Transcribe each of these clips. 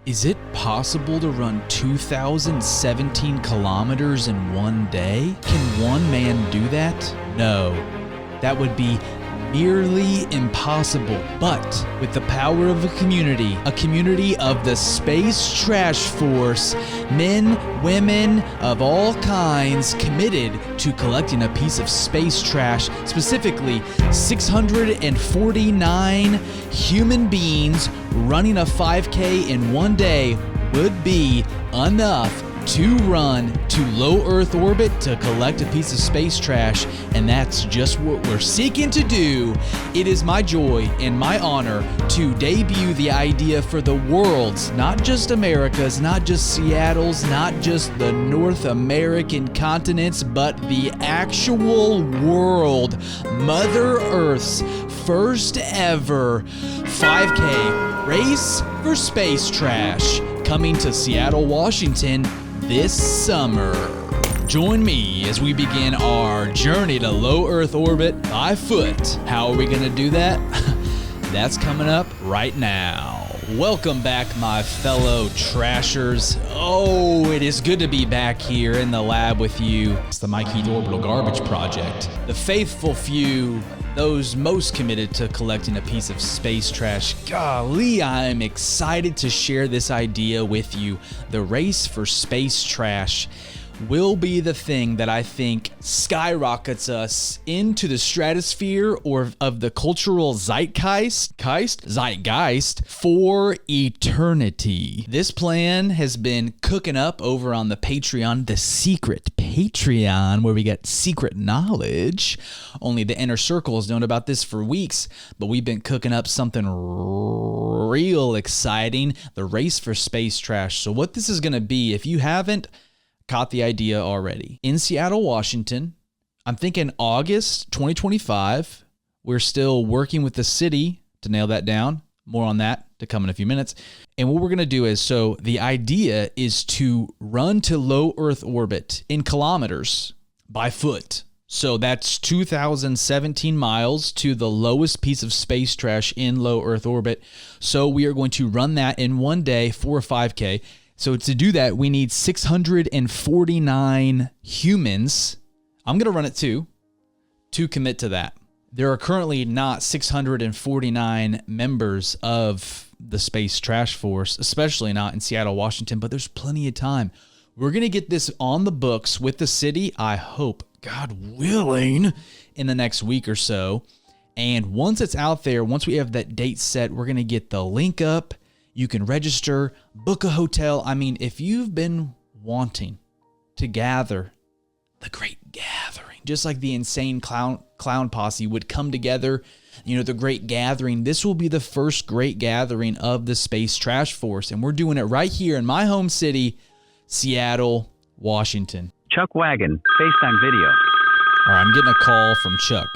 Is it possible to run 2,017 kilometers in one day? Can one man do that? No, that would be nearly impossible. But with the power of a community of the Space Trash Force, men, women of all kinds committed to collecting a piece of space trash, specifically 649 human beings running a 5K in one day would be enough to run to low Earth orbit to collect a piece of space trash, and that's just what we're seeking to do. It is my joy and my honor to debut the idea for the world's, not just America's, not just Seattle's, not just the North American continents, but the actual world, Mother Earth's first ever 5K race for space trash, coming to Seattle, Washington this summer. Join me as we begin our journey to low Earth orbit by foot. How are we going to do that? That's coming up right now. Welcome back, my fellow trashers. Oh, it is good to be back here in the lab with you. It's the Mike Heath Orbital Garbage Project. The faithful few, those most committed to collecting a piece of space trash. Golly, I'm excited to share this idea with you. The race for space trash will be the thing that I think skyrockets us into the stratosphere or of the cultural zeitgeist for eternity. This plan has been cooking up over on the Patreon, the secret Patreon, where we get secret knowledge. Only the inner circle has known about this for weeks, but we've been cooking up something real exciting, the race for space trash. So what this is going to be, if you haven't caught the idea already. In Seattle, Washington, I'm thinking August 2025. We're still working with the city to nail that down. More on that to come in a few minutes. And what we're going to do is, so the idea is to run to low Earth orbit in kilometers by foot. So that's 2,017 miles to the lowest piece of space trash in low Earth orbit. So we are going to run that in one day for a 5K. So to do that, we need 649 humans. I'm going to run it too, to commit to that. There are currently not 649 members of the Space Trash Force, especially not in Seattle, Washington, but there's plenty of time. We're going to get this on the books with the city, I hope, God willing, in the next week or so. And once it's out there, once we have that date set, we're going to get the link up. You can register, book a hotel. I mean, if you've been wanting to gather, the great gathering, just like the insane clown posse would come together, the great gathering, this will be the first great gathering of the Space Trash Force. And we're doing it right here in my home city, Seattle, Washington. Chuck Wagon, FaceTime video. All right, I'm getting a call from Chuck.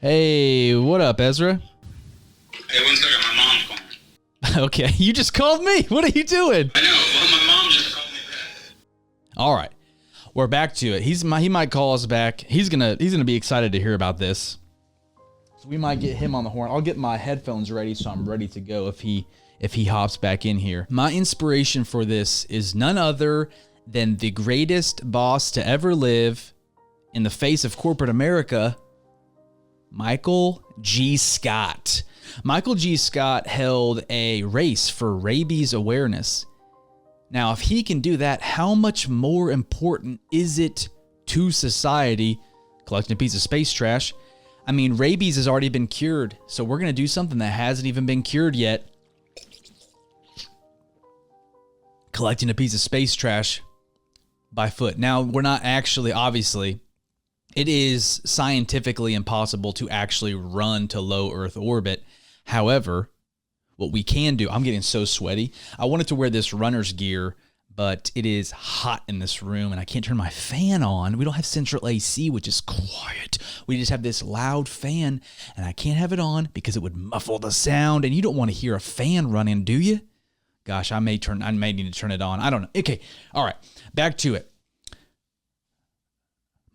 Hey, what up, Ezra? Hey, one second, my mom's calling. Okay, you just called me. What are you doing? I know. Well, my mom just called me back. All right, we're back to it. He might call us back. He's gonna be excited to hear about this. So we might get him on the horn. I'll get my headphones ready so I'm ready to go if he hops back in here. My inspiration for this is none other than the greatest boss to ever live in the face of corporate America, Michael G. Scott. Michael G. Scott held a race for rabies awareness. Now, if he can do that, how much more important is it to society collecting a piece of space trash? I mean, rabies has already been cured, so we're going to do something that hasn't even been cured yet. Collecting a piece of space trash by foot. Now, we're not actually, obviously, it is scientifically impossible to actually run to low Earth orbit. However, what we can do, I'm getting so sweaty. I wanted to wear this runner's gear, but it is hot in this room and I can't turn my fan on. We don't have central AC, which is quiet. We just have this loud fan and I can't have it on because it would muffle the sound. And you don't want to hear a fan running, do you? Gosh, I may need to turn it on. I don't know. Okay. All right. Back to it.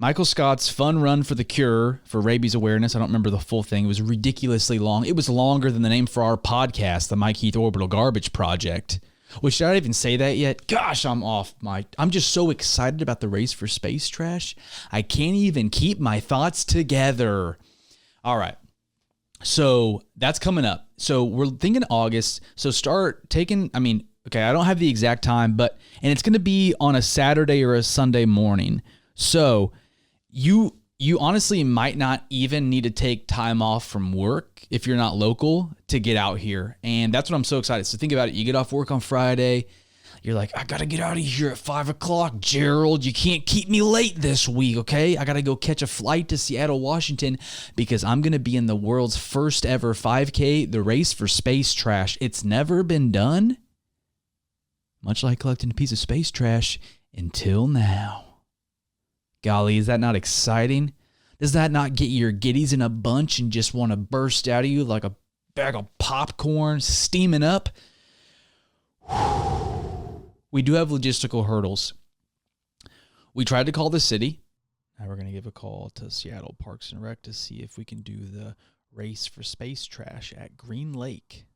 Michael Scott's fun run for the cure for rabies awareness. I don't remember the full thing. It was ridiculously long. It was longer than the name for our podcast, the Mike Heath Orbital Garbage Project. Wait, should I even say that yet? Gosh, I'm just so excited about the race for space trash. I can't even keep my thoughts together. All right. So that's coming up. So we're thinking August. So start taking, okay, I don't have the exact time, and it's going to be on a Saturday or a Sunday morning. So you honestly might not even need to take time off from work if you're not local to get out here. And that's what I'm so excited. So think about it. You get off work on Friday. You're like, I got to get out of here at 5 o'clock, Gerald. You can't keep me late this week, okay? I got to go catch a flight to Seattle, Washington, because I'm going to be in the world's first ever 5K, the race for space trash. It's never been done, much like collecting a piece of space trash, until now. Golly, is that not exciting? Does that not get your giddies in a bunch and just want to burst out of you like a bag of popcorn steaming up? We do have logistical hurdles. We tried to call the city. Now we're going to give a call to Seattle Parks and Rec to see if we can do the race for space trash at Green Lake.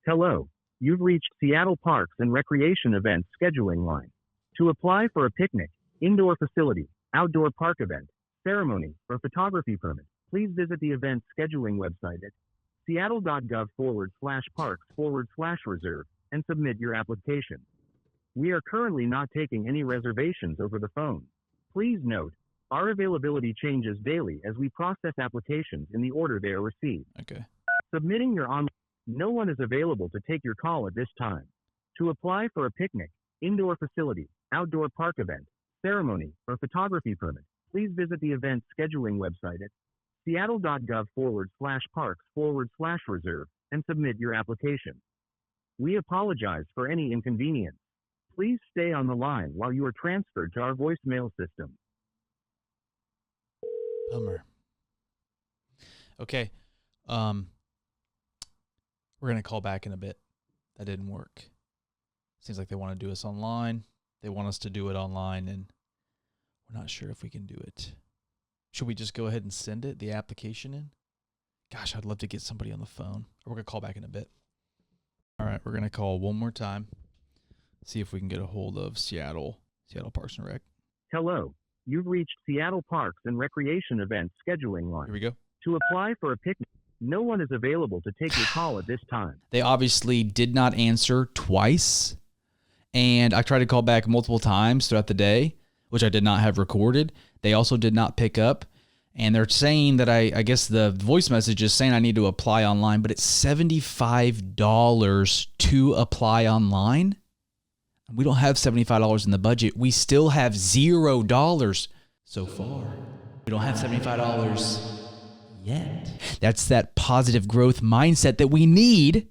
Hello. You've reached Seattle Parks and Recreation Events scheduling line. To apply for a picnic, indoor facility, outdoor park event, ceremony, or photography permit, please visit the event scheduling website at seattle.gov/parks/reserve and submit your application. We are currently not taking any reservations over the phone. Please note, our availability changes daily as we process applications in the order they are received. Okay. Submitting your online, no one is available to take your call at this time. To apply for a picnic, indoor facility, outdoor park event, ceremony, or photography permit, please visit the event scheduling website at seattle.gov/parks/reserve and submit your application. We apologize for any inconvenience. Please stay on the line while you are transferred to our voicemail system. Bummer. Okay. We're going to call back in a bit. That didn't work. Seems like they want to do us online. They want us to do it online, and we're not sure if we can do it. Should we just go ahead and send it, the application in? Gosh, I'd love to get somebody on the phone. We're going to call back in a bit. All right, we're going to call one more time. See if we can get a hold of Seattle Parks and Rec. Hello. You've reached Seattle Parks and Recreation Events scheduling line. Here we go. To apply for a picnic, no one is available to take your call at this time. They obviously did not answer twice, and I tried to call back multiple times throughout the day, which I did not have recorded. They also did not pick up, and they're saying that I guess the voice message is saying I need to apply online, but it's $75 to apply online. We don't have $75 in the budget. We still have $0 so far. We don't have $75 yet. That's that positive growth mindset that we need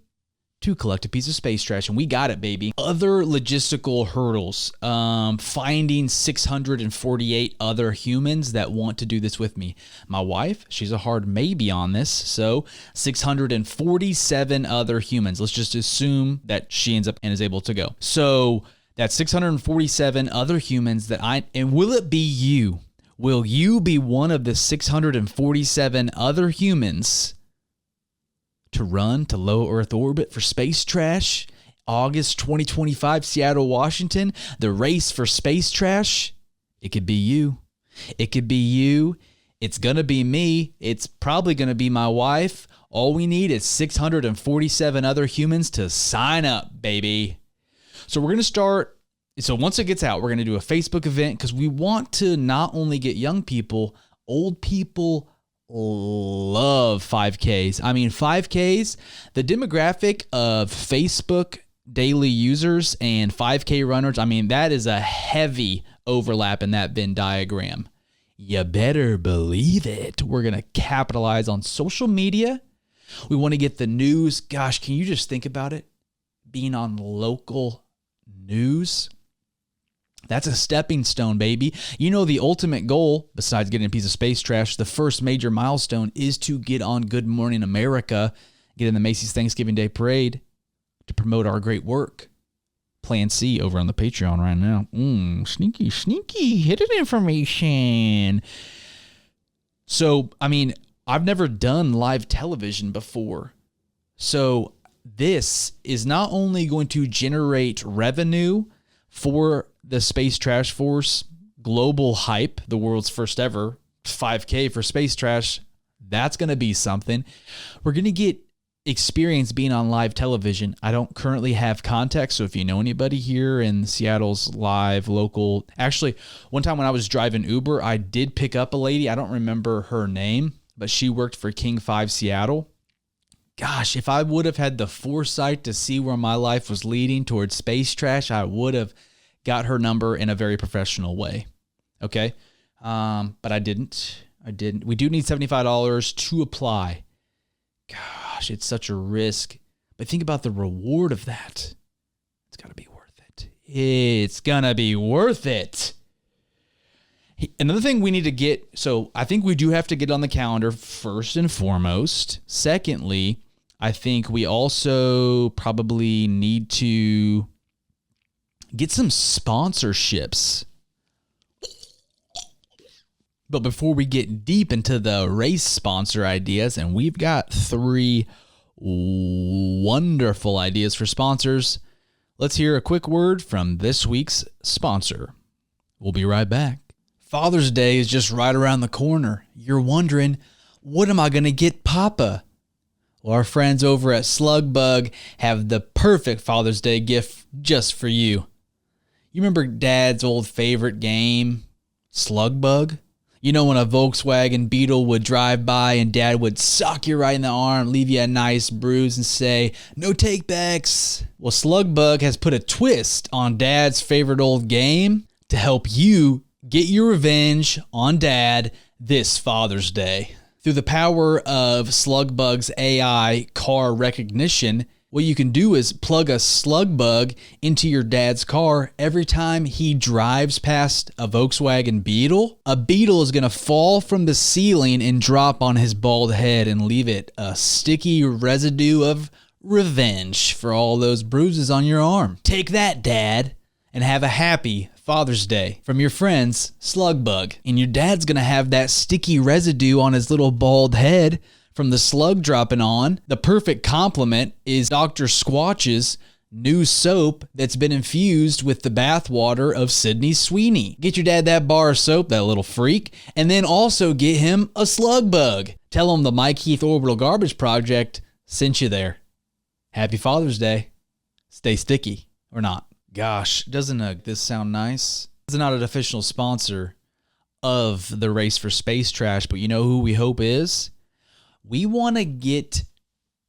to collect a piece of space trash, and we got it, baby. Other logistical hurdles. Finding 648 other humans that want to do this with me. My wife, she's a hard maybe on this, so 647 other humans. Let's just assume that she ends up and is able to go. So that's 647 other humans and will it be you? Will you be one of the 647 other humans to run to low Earth orbit for space trash? August 2025, Seattle, Washington, the race for space trash. It could be you. It could be you. It's going to be me. It's probably going to be my wife. All we need is 647 other humans to sign up, baby. So we're going to start. So once it gets out, we're going to do a Facebook event because we want to not only get young people, old people love 5Ks. I mean, 5Ks, the demographic of Facebook daily users and 5K runners, I mean, that is a heavy overlap in that Venn diagram. You better believe it. We're going to capitalize on social media. We want to get the news. Gosh, can you just think about it? Being on local news. That's a stepping stone, baby. You know, the ultimate goal, besides getting a piece of space trash, the first major milestone is to get on Good Morning America, get in the Macy's Thanksgiving Day Parade to promote our great work. Plan C over on the Patreon right now. Sneaky hidden information. So, I mean, I've never done live television before. So this is not only going to generate revenue for the Space Trash Force global hype, the world's first ever 5K for space trash. That's going to be something. We're going to get experience being on live television. I don't currently have context, so if you know anybody here in Seattle's live local, actually one time when I was driving Uber, I did pick up a lady. I don't remember her name, but she worked for King 5 Seattle. Gosh, if I would have had the foresight to see where my life was leading towards space trash, I would have got her number in a very professional way. Okay. But I didn't. We do need $75 to apply. Gosh, it's such a risk. But think about the reward of that. It's got to be worth it. It's going to be worth it. Another thing we need to get, so I think we do have to get on the calendar first and foremost. Secondly, I think we also probably need to get some sponsorships. But before we get deep into the race sponsor ideas, and we've got 3 wonderful ideas for sponsors, let's hear a quick word from this week's sponsor. We'll be right back. Father's Day is just right around the corner. You're wondering, what am I going to get Papa? Well, our friends over at Slug Bug have the perfect Father's Day gift just for you. You remember Dad's old favorite game, Slug Bug? You know when a Volkswagen Beetle would drive by and Dad would sock you right in the arm, leave you a nice bruise and say, "No takebacks." Well, Slug Bug has put a twist on Dad's favorite old game to help you get your revenge on Dad this Father's Day. Through the power of Slug Bug's AI car recognition, what you can do is plug a Slug Bug into your dad's car every time he drives past a Volkswagen Beetle. A beetle is going to fall from the ceiling and drop on his bald head and leave it a sticky residue of revenge for all those bruises on your arm. Take that, Dad, and have a happy Father's Day from your friends, Slug Bug. And your dad's going to have that sticky residue on his little bald head from the slug dropping on. The perfect complement is Dr. Squatch's new soap that's been infused with the bathwater of Sydney Sweeney. Get your dad that bar of soap, that little freak, and then also get him a Slug Bug. Tell him the Mike Heath Orbital Garbage Project sent you there. Happy Father's Day. Stay sticky or not. Gosh, doesn't this sound nice? This is not an official sponsor of the Race for Space Trash, but you know who we hope is? We want to get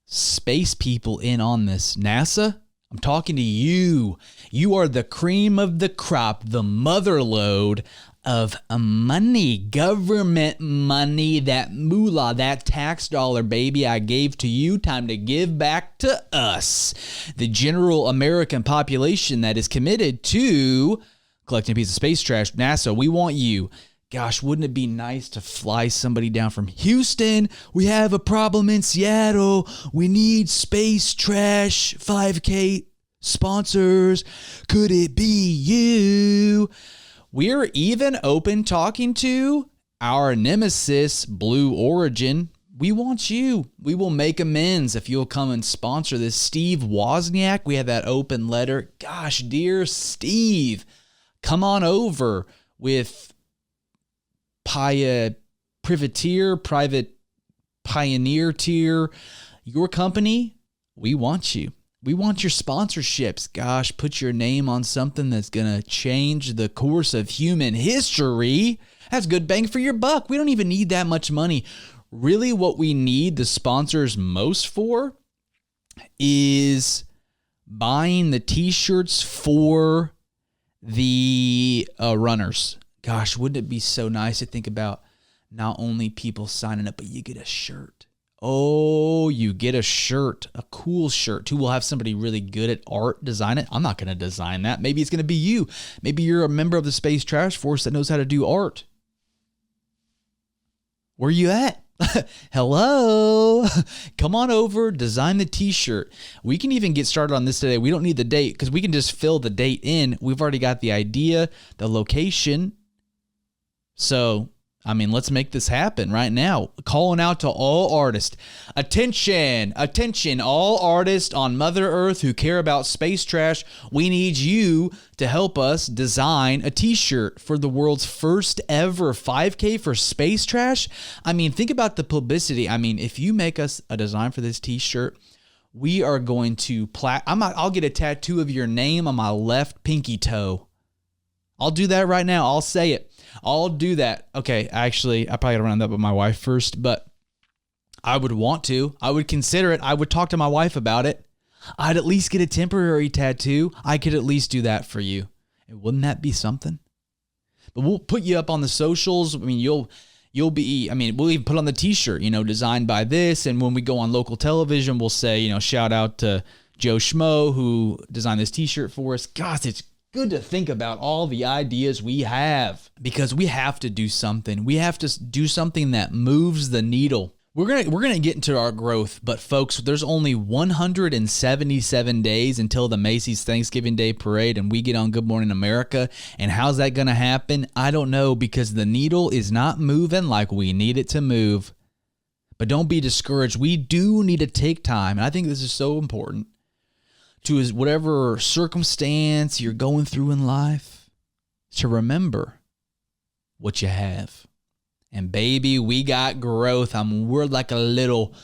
space people in on this. NASA, I'm talking to you. You are the cream of the crop, the mother lode of money, government money, that moolah, that tax dollar, baby, I gave to you. Time to give back to us, the general American population that is committed to collecting a piece of space trash. NASA, we want you. Gosh, wouldn't it be nice to fly somebody down from Houston? We have a problem in Seattle. We need space trash 5K sponsors. Could it be you? We're even open talking to our nemesis, Blue Origin. We want you. We will make amends if you'll come and sponsor this. Steve Wozniak, we have that open letter. Gosh, dear Steve, come on over with private pioneer tier. Your company, we want you. We want your sponsorships. Gosh, put your name on something that's going to change the course of human history. That's good bang for your buck. We don't even need that much money. Really, what we need the sponsors most for is buying the t-shirts for the runners. Gosh, wouldn't it be so nice to think about not only people signing up, but you get a shirt. Oh, you get a shirt, a cool shirt, too. We'll have somebody really good at art design it. I'm not going to design that. Maybe it's going to be you. Maybe you're a member of the Space Trash Force that knows how to do art. Where you at? Hello? Come on over, design the t-shirt. We can even get started on this today. We don't need the date because we can just fill the date in. We've already got the idea, the location. So I mean, let's make this happen right now. Calling out to all artists. Attention, attention, all artists on Mother Earth who care about space trash. We need you to help us design a t-shirt for the world's first ever 5K for space trash. I mean, think about the publicity. I mean, if you make us a design for this t-shirt, we are going to I'll get a tattoo of your name on my left pinky toe. I'll do that right now. I'll say it. I'll do that. Okay, actually, I probably got to run that with my wife first, but I would want to. I would consider it. I would talk to my wife about it. I'd at least get a temporary tattoo. I could at least do that for you. And wouldn't that be something? But we'll put you up on the socials. I mean, we'll even put on the t-shirt, designed by this. And when we go on local television, we'll say, shout out to Joe Schmo who designed this t-shirt for us. Gosh, it's good to think about all the ideas we have because we have to do something. We have to do something that moves the needle. We're gonna get into our growth, but folks, there's only 177 days until the Macy's Thanksgiving Day Parade, and we get on Good Morning America. And how's that gonna happen? I don't know, because the needle is not moving like we need it to move. But don't be discouraged. We do need to take time, and I think this is so important. To whatever circumstance you're going through in life, to remember what you have. And baby, we got growth. We're like a little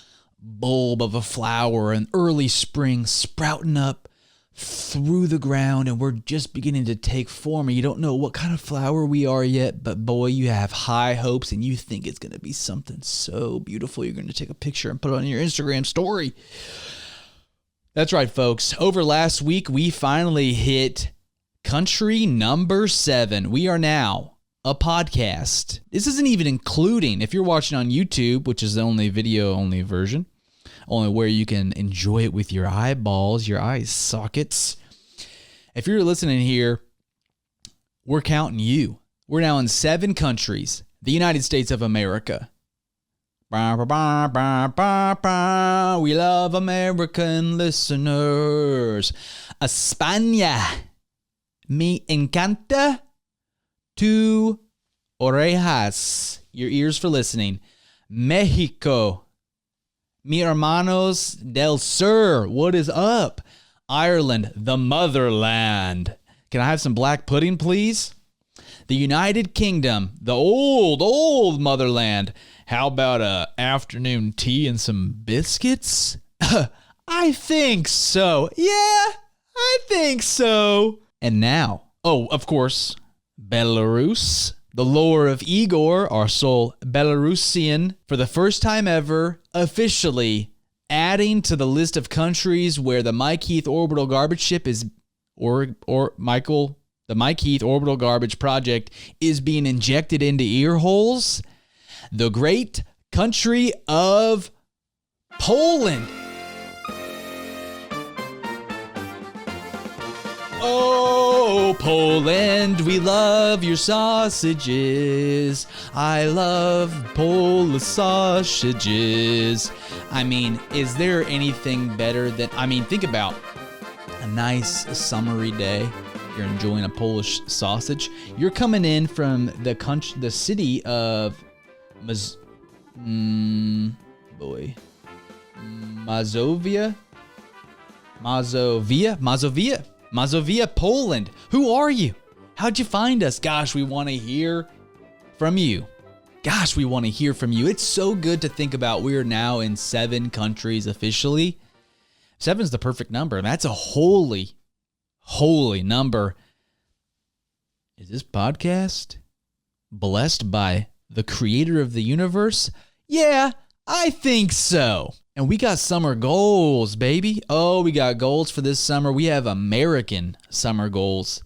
bulb of a flower in early spring sprouting up through the ground, and we're just beginning to take form. And you don't know what kind of flower we are yet, but boy, you have high hopes and you think it's going to be something so beautiful. You're going to take a picture and put it on your Instagram story. That's right, folks. Over last week, we finally hit country number 7. We are now a podcast. This isn't even including, if you're watching on YouTube, which is the only video-only version, only where you can enjoy it with your eyeballs, your eye sockets. If you're listening here, we're counting you. We're now in 7 countries, the United States of America. Bah, bah, bah, bah, bah, bah. We love American listeners. España. Me encanta tu orejas. Your ears for listening. Mexico. Mi hermanos del sur. What is up? Ireland, the motherland. Can I have some black pudding, please? The United Kingdom, the old motherland. How about a afternoon tea and some biscuits? I think so. Yeah, I think so. And now, of course, Belarus. The lore of Igor, our sole Belarusian, for the first time ever, officially adding to the list of countries where the Mike Heath orbital garbage ship is, the Mike Heath orbital garbage project is being injected into ear holes. The great country of Poland. Oh, Poland, we love your sausages. I love Polish sausages. I mean, is there anything better than, think about a nice summery day. You're enjoying a Polish sausage. You're coming in from the city of Mazovia, Poland. Who are you? How'd you find us? Gosh, we want to hear from you. It's so good to think about. We are now in 7 countries officially. 7's the perfect number. That's a holy number. Is this podcast blessed by the creator of the universe? Yeah, I think so. And we got summer goals, baby. Oh, we got goals for this summer. We have American summer goals.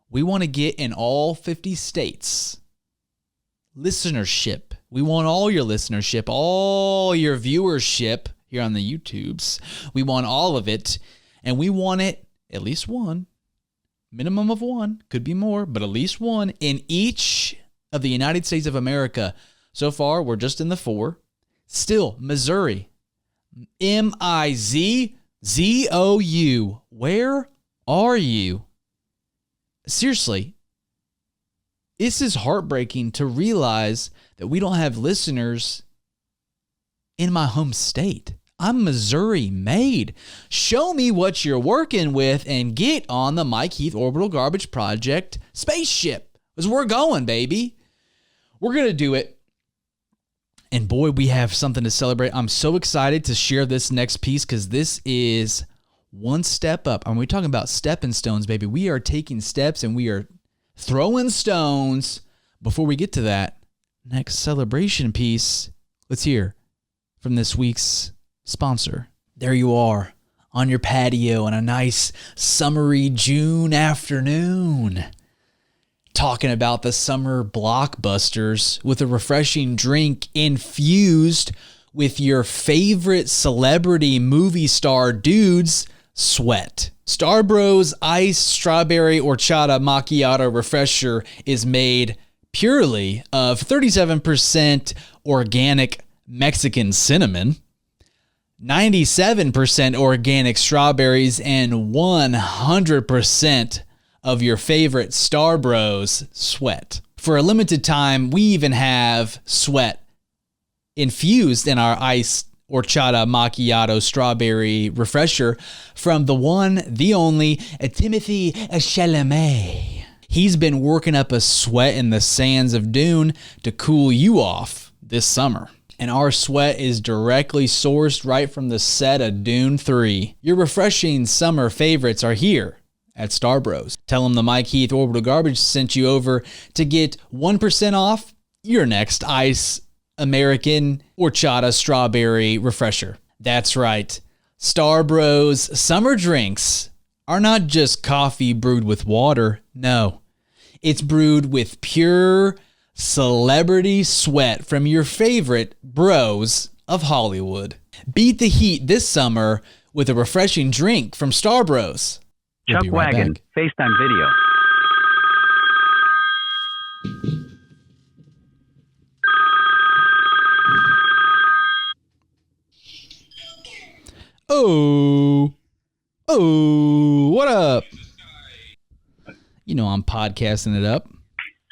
We want to get in all 50 states. Listenership. We want all your listenership, all your viewership here on the YouTubes. We want all of it. And we want it, at least one, minimum of 1, could be more, but at least 1 in each of the United States of America. So far, we're just in the 4. Still, Missouri. Mizzou. Where are you? Seriously, This is heartbreaking to realize that we don't have listeners in my home state. I'm Missouri made. Show me what you're working with and get on the Mike Heath Orbital Garbage Project spaceship. Because we're going, baby. We're going to do it. And boy, we have something to celebrate. I'm so excited to share this next piece because this is one step up. And we're talking about stepping stones, baby. We are taking steps and we are throwing stones. Before we get to that next celebration piece, let's hear from this week's sponsor. There you are on your patio on a nice summery June afternoon, talking about the summer blockbusters with a refreshing drink infused with your favorite celebrity movie star dude's sweat. Starbros Iced Strawberry Horchata Macchiato Refresher is made purely of 37% organic Mexican cinnamon, 97% organic strawberries, and 100% of your favorite Starbros sweat. For a limited time, we even have sweat infused in our iced horchata macchiato strawberry refresher from the one, the only, Timothy Chalamet. He's been working up a sweat in the sands of Dune to cool you off this summer. And our sweat is directly sourced right from the set of Dune 3. Your refreshing summer favorites are here at Starbros. Tell them the Mike Heath Orbital Garbage sent you over to get 1% off your next Ice American Horchata Strawberry Refresher. That's right. Starbros summer drinks are not just coffee brewed with water. No, it's brewed with pure celebrity sweat from your favorite bros of Hollywood. Beat the heat this summer with a refreshing drink from Starbros. We'll Chuck be right Wagon, back. FaceTime video. Oh, what up? You know I'm podcasting it up.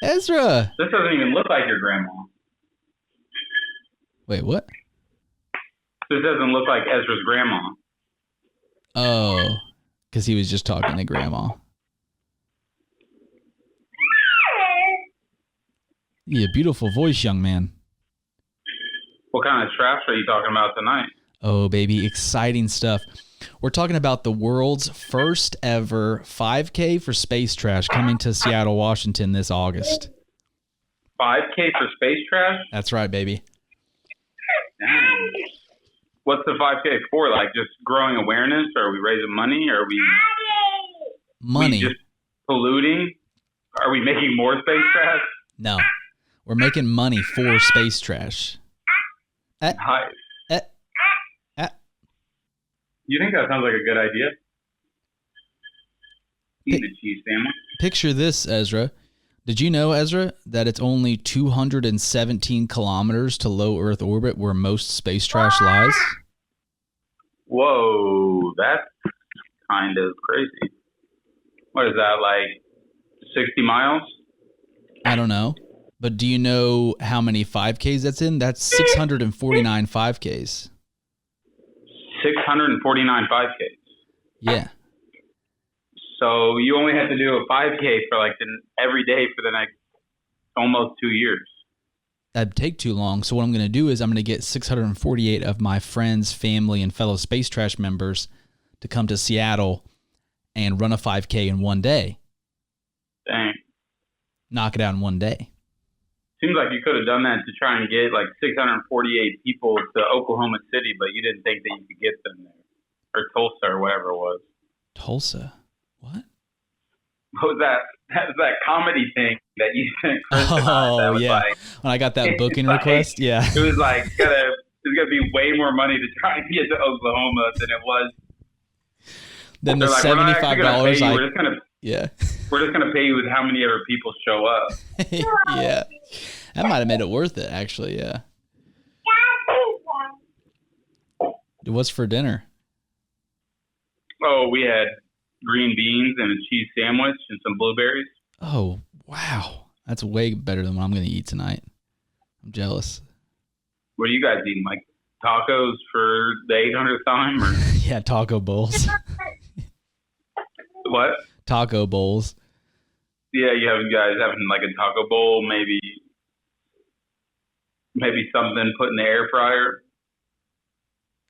Ezra. This doesn't even look like your grandma. Wait, what? This doesn't look like Ezra's grandma. Oh, because he was just talking to Grandma. Yeah, beautiful voice, young man. What kind of trash are you talking about tonight? Oh, baby, exciting stuff. We're talking about the world's first ever 5K for space trash coming to Seattle, Washington this August. 5K for space trash? That's right, baby. Dang. What's the 5K for? Like just growing awareness? Or are we raising money? Or are we Money. just polluting? Are we making more space trash? No, we're making money for space trash. Hi. Eh. You think that sounds like a good idea? Eat a cheese sandwich. Picture this, Ezra. Did you know, Ezra, that it's only 217 kilometers to low Earth orbit where most space trash lies? Whoa, that's kind of crazy. What is that, like 60 miles? I don't know. But do you know how many 5Ks that's in? That's 649 5Ks. 649 5Ks. Yeah. So you only have to do a 5K for like every day for the next almost 2 years. That'd take too long. So what I'm going to do is I'm going to get 648 of my friends, family, and fellow space trash members to come to Seattle and run a 5K in one day. Dang. Knock it out in one day. Seems like you could have done that to try and get like 648 people to Oklahoma City, but you didn't think that you could get them there. Or Tulsa or whatever it was. Tulsa? What? What was that? That was that comedy thing that you sent Chris and I. That was yeah. like, When I got that booking like, request, yeah. It was like it's gonna be way more money to try and get to Oklahoma than it was. Then the They're like, we're not actually gonna pay $75 you. We're just gonna pay you with how many other people show up. yeah. That might have made it worth it, actually, yeah. What's for dinner? Oh, we had green beans and a cheese sandwich and some blueberries. Oh, wow. That's way better than what I'm going to eat tonight. I'm jealous. What are you guys eating? Like tacos for the 800th time? Or? Yeah, taco bowls. What? Taco bowls. Yeah, you guys having like a taco bowl, maybe something put in the air fryer.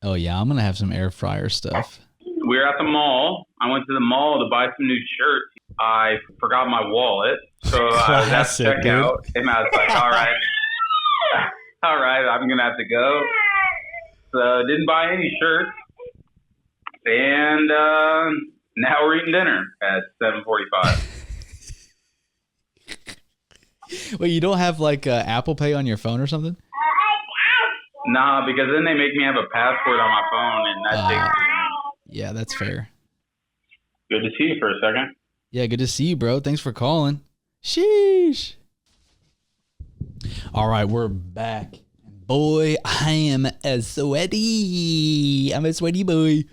Oh, yeah, I'm going to have some air fryer stuff. We were at the mall. I went to the mall to buy some new shirts. I forgot my wallet, so I was at checkout, and I was like, all right, I'm going to have to go. So didn't buy any shirts, and now we're eating dinner at 7:45. Wait, you don't have like Apple Pay on your phone or something? Nah, because then they make me have a password on my phone, and that takes too long. Yeah, that's fair. Good to see you for a second. Yeah, good to see you, bro. Thanks for calling. Sheesh. All right, we're back. Boy, I am a sweaty. I'm a sweaty boy.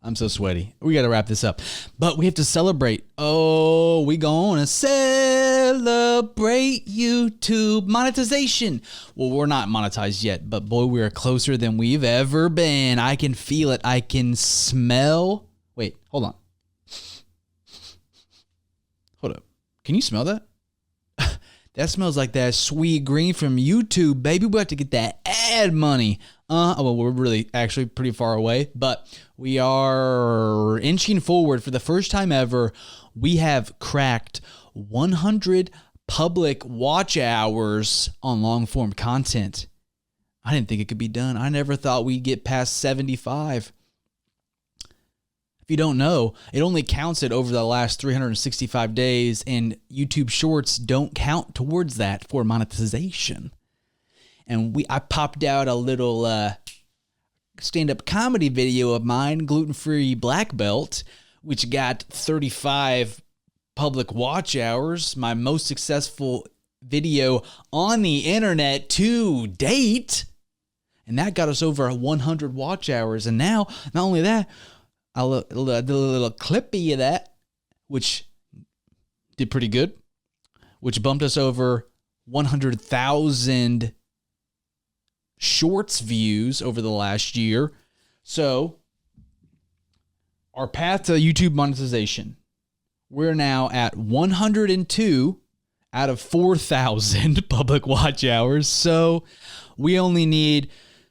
I'm so sweaty. We got to wrap this up. But we have to celebrate. Oh, we gonna celebrate YouTube monetization. Well, we're not monetized yet, but boy, we are closer than we've ever been. I can feel it. I can smell. Wait, hold on. Hold up. Can you smell that? That smells like that sweet green from YouTube, baby. We have to get that ad money. Well, we're really actually pretty far away, but we are inching forward for the first time ever. We have cracked 100 public watch hours on long form content. I didn't think it could be done. I never thought we'd get past 75. If you don't know, it only counts it over the last 365 days, and YouTube Shorts don't count towards that for monetization. And I popped out a little stand-up comedy video of mine, Gluten-Free Black Belt, which got 35 public watch hours, my most successful video on the internet to date. And that got us over 100 watch hours. And now, not only that, I did a little clippy of that, which did pretty good, which bumped us over 100,000 shorts views over the last year. So our path to YouTube monetization, we're now at 102 out of 4,000 public watch hours. So we only need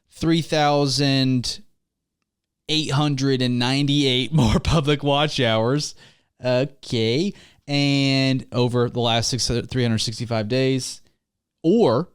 3,898 more public watch hours. Okay. And over the last 365 days, or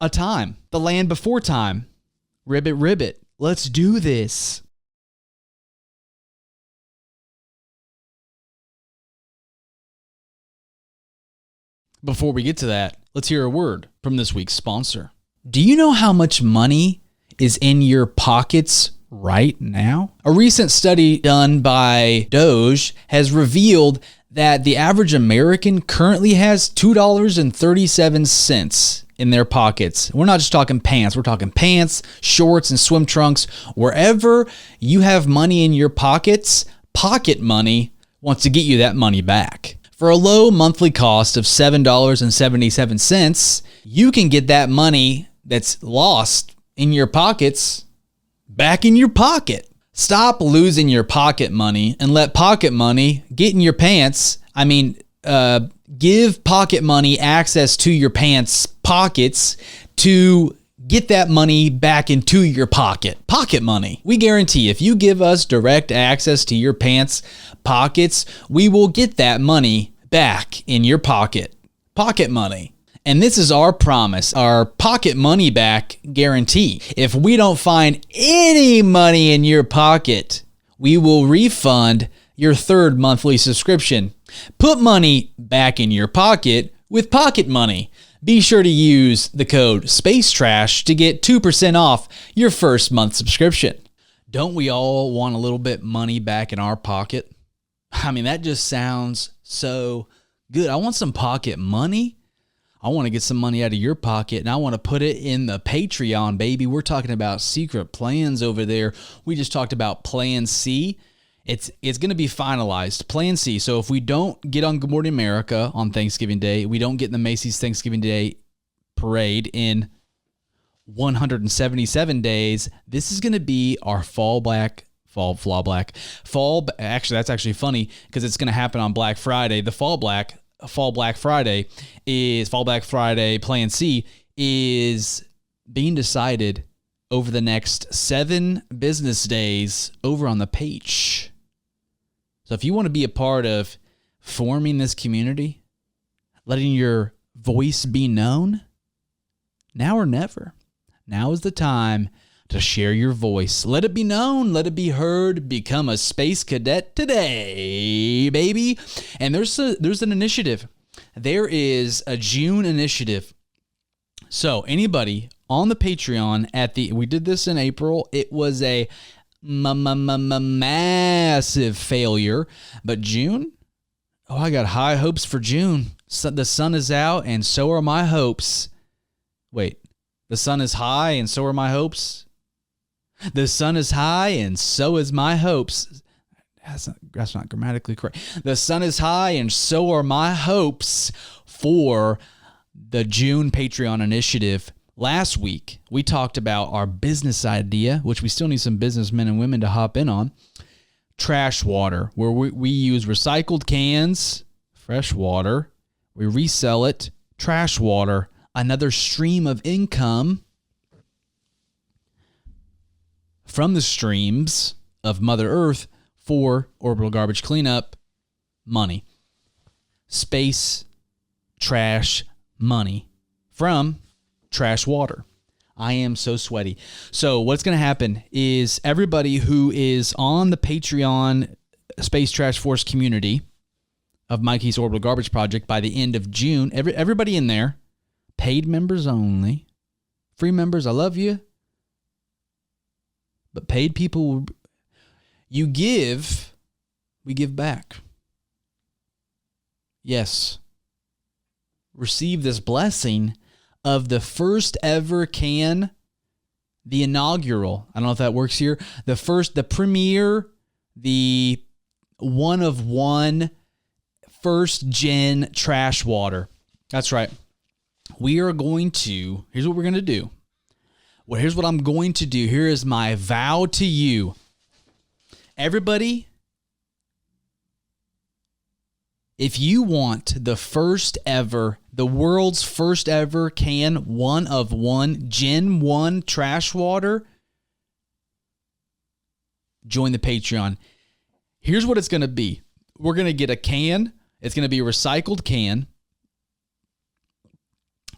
a time, the land before time. Ribbit, ribbit. Let's do this. Before we get to that, let's hear a word from this week's sponsor. Do you know how much money is in your pockets right now? A recent study done by Doge has revealed that the average American currently has $2.37 in their pockets. We're not just talking pants. We're talking pants, shorts, and swim trunks. Wherever you have money in your pockets, Pocket Money wants to get you that money back. For a low monthly cost of $7.77, you can get that money that's lost in your pockets back in your pocket. Stop losing your pocket money and let Pocket Money get in your pants. Give Pocket Money access to your pants pockets to get that money back into your pocket. Pocket money. We guarantee if you give us direct access to your pants pockets, we will get that money back in your pocket. Pocket money. And this is our promise, our pocket money back guarantee. If we don't find any money in your pocket, we will refund your third monthly subscription. Put money back in your pocket with pocket money. Be sure to use the code SPACETRASH to get 2% off your first month subscription. Don't we all want a little bit money back in our pocket? I mean, that just sounds so good. I want some pocket money. I want to get some money out of your pocket, and I want to put it in the Patreon, baby. We're talking about secret plans over there. We just talked about Plan C. It's going to be finalized. Plan C. So if we don't get on Good Morning America on Thanksgiving Day, we don't get in the Macy's Thanksgiving Day parade in 177 days, this is going to be our actually, that's actually funny because it's going to happen on Black Friday. The Fall Black Friday Plan C is being decided over the next 7 business days over on the page. So if you want to be a part of forming this community, letting your voice be known, now or never. Now is the time to share your voice. Let it be known. Let it be heard. Become a space cadet today, baby. And there's an initiative. There is a June initiative. So anybody on the Patreon we did this in April. It was a massive failure. But June, I got high hopes for June. So the sun is out and so are my hopes. Wait, the sun is high and so are my hopes? The sun is high and so is my hopes. That's not grammatically correct. The sun is high and so are my hopes for the June Patreon initiative. Last week, we talked about our business idea, which we still need some businessmen and women to hop in on. Trash water, where we use recycled cans, fresh water. We resell it, trash water, another stream of income from the streams of Mother Earth for orbital garbage cleanup money. Space trash money from trash water. I am so sweaty. So what's going to happen is everybody who is on the Patreon Space Trash Force community of Mikey's Orbital Garbage Project by the end of June, everybody in there, paid members only, free members, I love you. But paid people, you give, we give back. Yes. Receive this blessing of the first ever can, the inaugural, I don't know if that works here, the premier, the one of one, first gen trash water. That's right. Here's what we're going to do. Well, here's what I'm going to do. Here is my vow to you. Everybody, if you want the world's first ever can, one of one, Gen 1 trash water, join the Patreon. Here's what it's going to be. We're going to get a can. It's going to be a recycled can.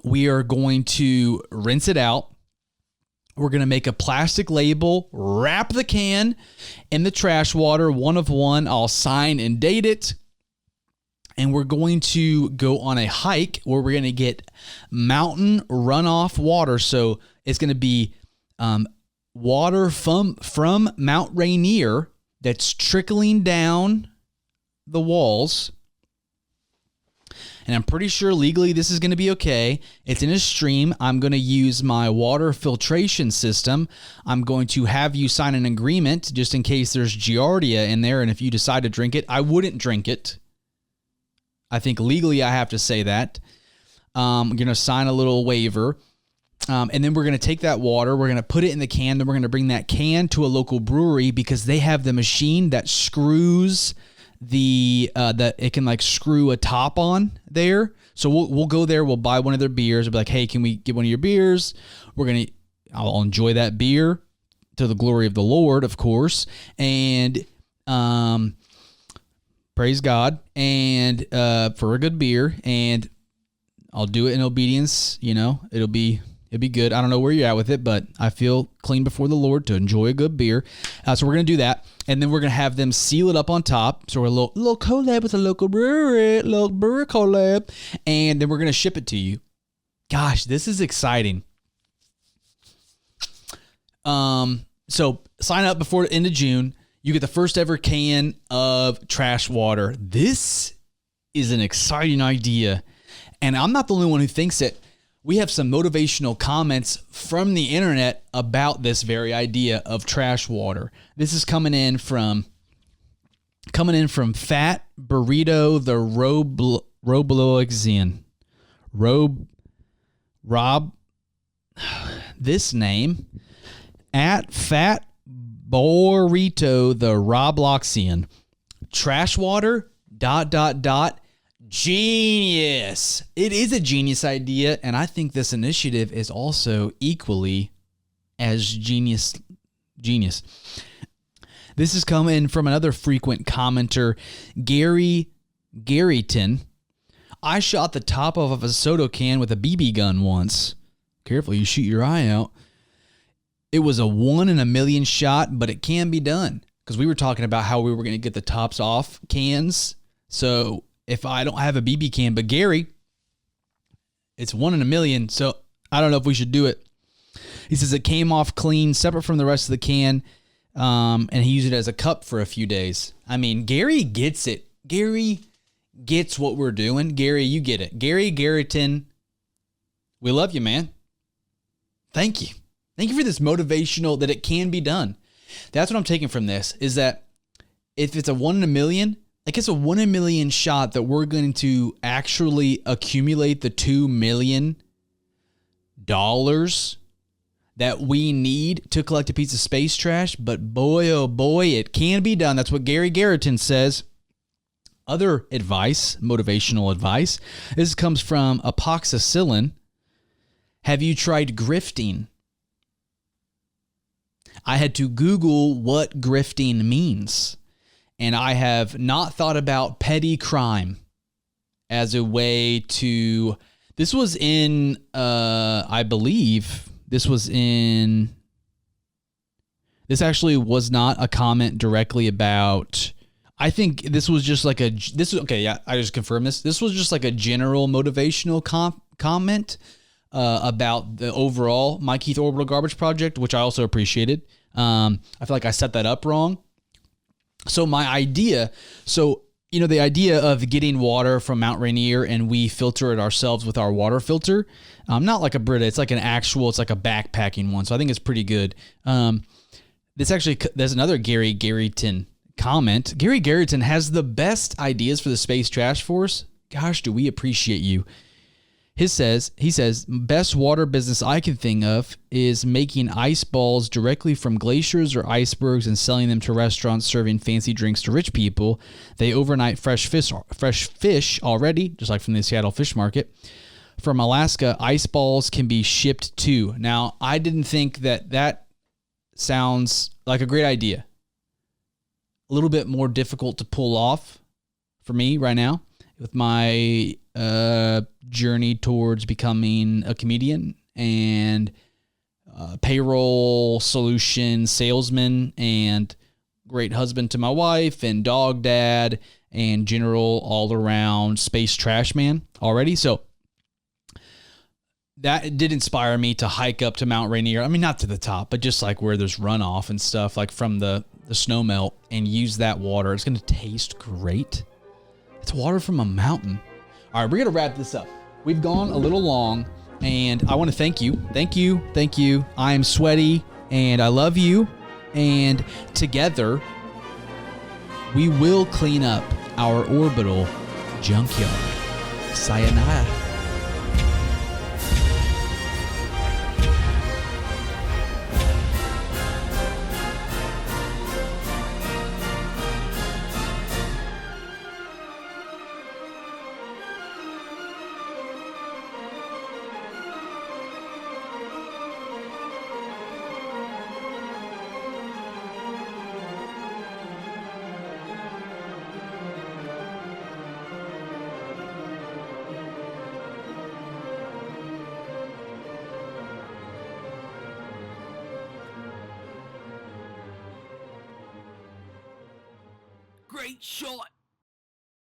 We are going to rinse it out. We're going to make a plastic label, wrap the can in the trash water, one of one. I'll sign and date it. And we're going to go on a hike where we're going to get mountain runoff water. So it's going to be water from Mount Rainier that's trickling down the walls. And I'm pretty sure legally this is going to be okay. It's in a stream. I'm going to use my water filtration system. I'm going to have you sign an agreement just in case there's Giardia in there. And if you decide to drink it, I wouldn't drink it. I think legally I have to say that. I'm going to sign a little waiver. And then we're going to take that water. We're going to put it in the can. Then we're going to bring that can to a local brewery because they have the machine that screws that it can like screw a top on there. So we'll go there. We'll buy one of their beers. We'll be like, hey, can we get one of your beers? We're going to I'll enjoy that beer to the glory of the Lord, of course, and praise God, and for a good beer, and I'll do it in obedience. It'll be good. I don't know where you're at with it, but I feel clean before the Lord to enjoy a good beer. So we're going to do that. And then we're going to have them seal it up on top. So we're a little collab with a local brewery, little brewery collab. And then we're going to ship it to you. Gosh, this is exciting. So sign up before the end of June. You get the first ever can of trash water. This is an exciting idea. And I'm not the only one who thinks it. We have some motivational comments from the internet about this very idea of trash water. This is coming in from Fat Burrito the Robloxian. Rob this name at Fat Burrito the Robloxian. Trash water ... Genius. It is a genius idea, and I think this initiative is also equally as genius. This is coming from another frequent commenter, Gary Garriton. I shot the top of a soda can with a BB gun once. Careful, you shoot your eye out. It was a 1 in a million shot, but it can be done. Because we were talking about how we were going to get the tops off cans. So if I don't have a BB can, but Gary, it's 1 in a million, so I don't know if we should do it. He says it came off clean, separate from the rest of the can, and he used it as a cup for a few days. I mean, Gary gets it. Gary gets what we're doing. Gary, you get it. Gary Garriton, we love you, man. Thank you. Thank you for this motivational that it can be done. That's what I'm taking from this, is that if it's a 1 in a million, like it's a 1 in a million shot that we're going to actually accumulate the $2 million that we need to collect a piece of space trash. But boy, oh boy, it can be done. That's what Gary Garriton says. Other advice, motivational advice. This comes from Apoxicillin. Have you tried grifting? I had to Google what grifting means. And I have not thought about petty crime as a way to... This was in, I believe, this actually was not a comment directly about... I think this was just like I just confirmed this. This was just like a general motivational comment about the overall My Keith Orbital Garbage Project, which I also appreciated. I feel like I set that up wrong. So my idea, the idea of getting water from Mount Rainier and we filter it ourselves with our water filter, not like a Brita, it's like a backpacking one. So I think it's pretty good. There's another Gary Garriton comment. Gary Garriton has the best ideas for the Space Trash Force. Gosh, do we appreciate you. He says, best water business I can think of is making ice balls directly from glaciers or icebergs and selling them to restaurants serving fancy drinks to rich people. They overnight fresh fish already, just like from the Seattle Fish Market. From Alaska, ice balls can be shipped too. Now, I didn't think that sounds like a great idea. A little bit more difficult to pull off for me right now with my journey towards becoming a comedian and payroll solution salesman and great husband to my wife and dog dad and general all around space trash man already. So that did inspire me to hike up to Mount Rainier. I mean, not to the top, but just like where there's runoff and stuff, like from the snow melt, and use that water. It's going to taste great. It's water from a mountain. All right, we're going to wrap this up. We've gone a little long, and I want to thank you. Thank you. Thank you. I am sweaty, and I love you. And together, we will clean up our orbital junkyard. Sayonara. Great shot!